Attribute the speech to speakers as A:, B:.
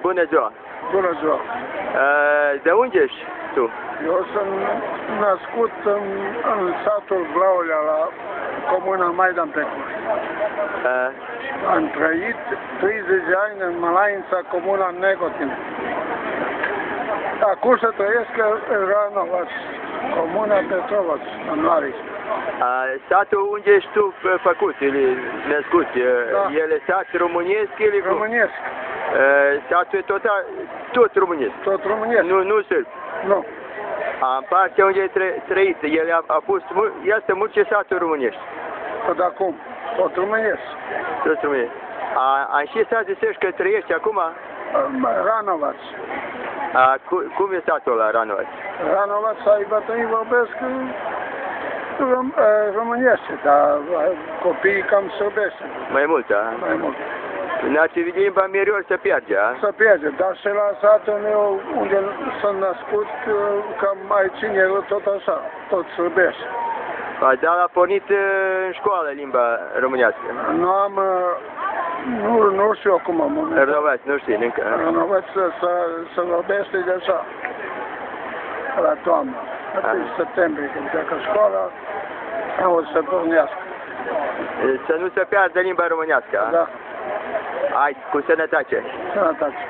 A: Bună ziua!
B: Bună ziua!
A: De unde ești tu?
B: Eu sunt născut în satul Vlaulea, la comuna Maidanpecur. Am trăit 30 de ani în Mălaința, comuna Negotin. Acum să trăiesc în Ranovac, comuna Petrovac, în Laris.
A: Satul unde ești tu făcut, născut,
B: Da.
A: el e sat românesc?
B: Românesc.
A: Satul e tot românesc?
B: Tot românesc.
A: Nu sârb?
B: Nu.
A: În partea unde ai trăit, el a pus, este multe saturi românești?
B: Păi acum, tot românesc.
A: Tot românesc. În ce sat zicești că trăiești acum?
B: Ranovac.
A: Cum e satul la Ranovac?
B: Ranovac, ai bătrâni vorbesc românește, dar copiii cam sârbește.
A: Mai mult, da?
B: Mai mult.
A: N-ați limba merior să pierde, a?
B: Să pierde, dar și la satul meu, unde sunt născut, cam mai ține el tot așa, tot sârbește.
A: Dar a pornit în școală limba românească?
B: Nu am, nu știu acum în momentul.
A: Renovați, nu știi încă?
B: Renovați să vorbește de așa, la toamnă. În septembrie, când pleacă școala, o să pornească.
A: Să nu se piardă limba românească, a?
B: Da.
A: Hai, cu sănătate!
B: Sănătate!